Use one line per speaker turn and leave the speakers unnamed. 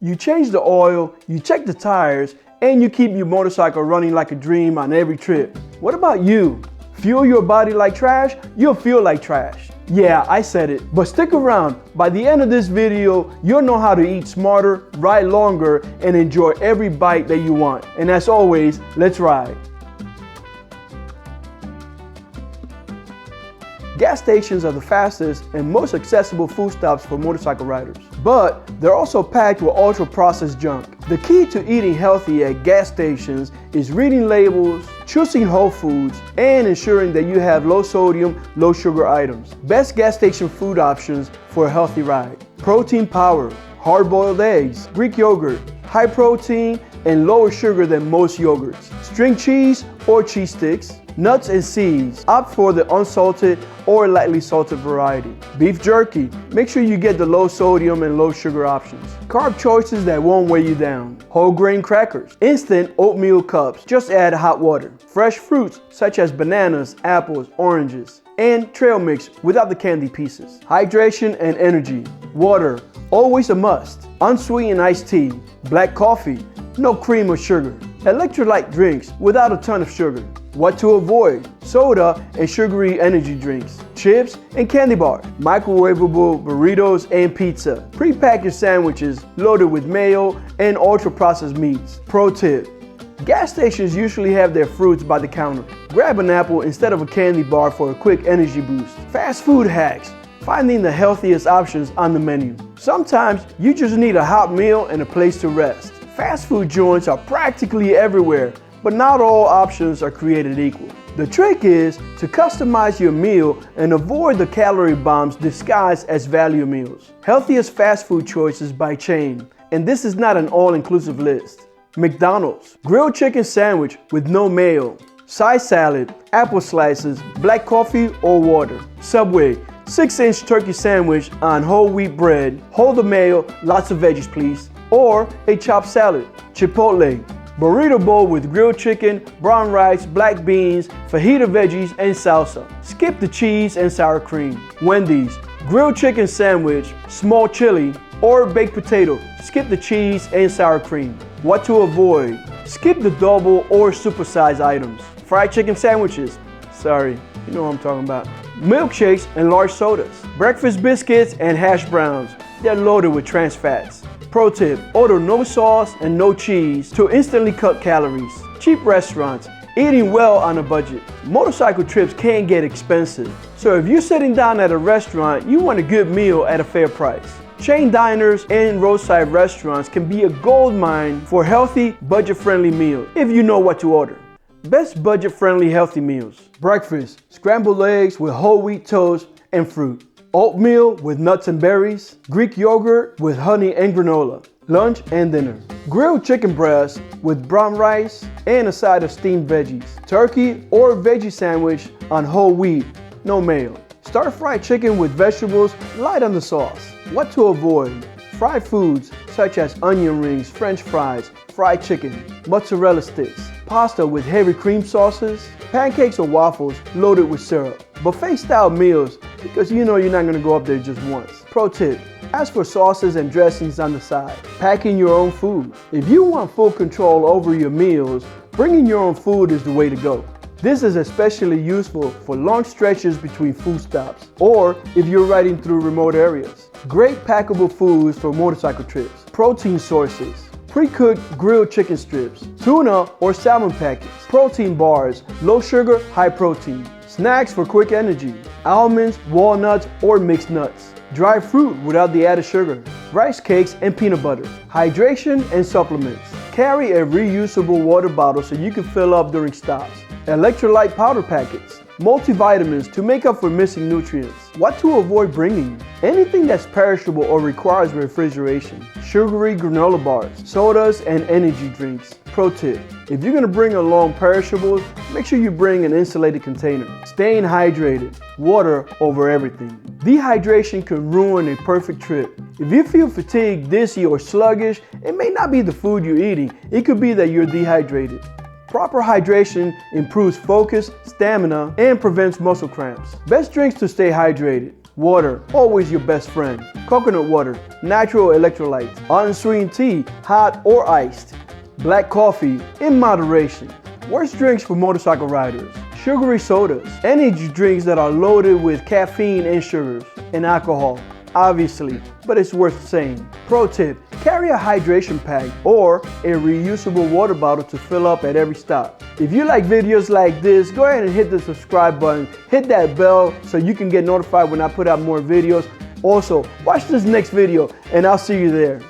You change the oil, you check the tires, and you keep your motorcycle running like a dream on every trip. What about you? Fuel your body like trash, you'll feel like trash. Yeah, I said it, but stick around. By the end of this video, you'll know how to eat smarter, ride longer, and enjoy every bite that you want. And as always, let's ride. Gas stations are the fastest and most accessible food stops for motorcycle riders. But they're also packed with ultra-processed junk. The key to eating healthy at gas stations is reading labels, choosing whole foods, and ensuring that you have low sodium, low sugar items. Best gas station food options for a healthy ride: protein powder, hard-boiled eggs, Greek yogurt, high protein and lower sugar than most yogurts, string cheese or cheese sticks, nuts and seeds. Opt for the unsalted or lightly salted variety. Beef jerky. Make sure you get the low sodium and low sugar options. Carb choices that won't weigh you down. Whole grain crackers. Instant oatmeal cups. Just add hot water. Fresh fruits such as bananas, apples, oranges. And trail mix without the candy pieces. Hydration and energy. Water. Always a must. Unsweetened iced tea. Black coffee. No cream or sugar. Electrolyte drinks without a ton of sugar. What to avoid: soda and sugary energy drinks, chips and candy bars, microwavable burritos and pizza, prepackaged sandwiches loaded with mayo and ultra-processed meats. Pro tip: gas stations usually have their fruits by the counter. Grab an apple instead of a candy bar for a quick energy boost. Fast food hacks: finding the healthiest options on the menu. Sometimes you just need a hot meal and a place to rest. Fast food joints are practically everywhere, but not all options are created equal. The trick is to customize your meal and avoid the calorie bombs disguised as value meals. Healthiest fast food choices by chain, and this is not an all-inclusive list. McDonald's, grilled chicken sandwich with no mayo, side salad, apple slices, black coffee or water. Subway, 6-inch turkey sandwich on whole wheat bread, hold the mayo, lots of veggies please, or a chopped salad. Chipotle, burrito bowl with grilled chicken, brown rice, black beans, fajita veggies, and salsa. Skip the cheese and sour cream. Wendy's, grilled chicken sandwich, small chili, or baked potato. Skip the cheese and sour cream. What to avoid: skip the double or supersized items. Fried chicken sandwiches. Sorry, you know what I'm talking about. Milkshakes and large sodas. Breakfast biscuits and hash browns. They're loaded with trans fats. Pro tip: order no sauce and no cheese to instantly cut calories. Cheap restaurants, eating well on a budget. Motorcycle trips can get expensive, so if you're sitting down at a restaurant, you want a good meal at a fair price. Chain diners and roadside restaurants can be a gold mine for healthy, budget-friendly meals if you know what to order. Best budget-friendly healthy meals: breakfast, scrambled eggs with whole wheat toast and fruit. Oatmeal with nuts and berries, Greek yogurt with honey and granola. Lunch and dinner: grilled chicken breast with brown rice and a side of steamed veggies. Turkey or veggie sandwich on whole wheat, no mayo. Stir-fried chicken with vegetables, light on the sauce. What to avoid: fried foods such as onion rings, french fries, fried chicken, mozzarella sticks, pasta with heavy cream sauces, pancakes or waffles loaded with syrup. Buffet-style meals, because you know you're not going to go up there just once. Pro tip: ask for sauces and dressings on the side. Packing your own food. If you want full control over your meals, bringing your own food is the way to go. This is especially useful for long stretches between food stops, or if you're riding through remote areas. Great packable foods for motorcycle trips. Protein sources: pre-cooked grilled chicken strips, tuna or salmon packets, protein bars, low sugar, high protein. Snacks for quick energy: almonds, walnuts, or mixed nuts. Dry fruit without the added sugar. Rice cakes and peanut butter. Hydration and supplements: carry a reusable water bottle so you can fill up during stops. Electrolyte powder packets. Multivitamins to make up for missing nutrients. What to avoid bringing: anything that's perishable or requires refrigeration. Sugary granola bars, sodas, and energy drinks. Pro tip: if you're going to bring along perishables, make sure you bring an insulated container. Staying hydrated. Water over everything. Dehydration can ruin a perfect trip. If you feel fatigued, dizzy, or sluggish, it may not be the food you're eating. It could be that you're dehydrated. Proper hydration improves focus, stamina, and prevents muscle cramps. Best drinks to stay hydrated: Water, always your best friend. Coconut water, natural electrolytes. Unsweetened tea, hot or iced. Black coffee, in moderation. Worst drinks for motorcycle riders. Sugary sodas. Energy drinks that are loaded with caffeine and sugars. And alcohol, obviously, but it's worth saying. Pro tip, carry a hydration pack or a reusable water bottle to fill up at every stop. If you like videos like this, go ahead and hit the subscribe button, hit that bell so you can get notified when I put out more videos. Also, watch this next video and I'll see you there.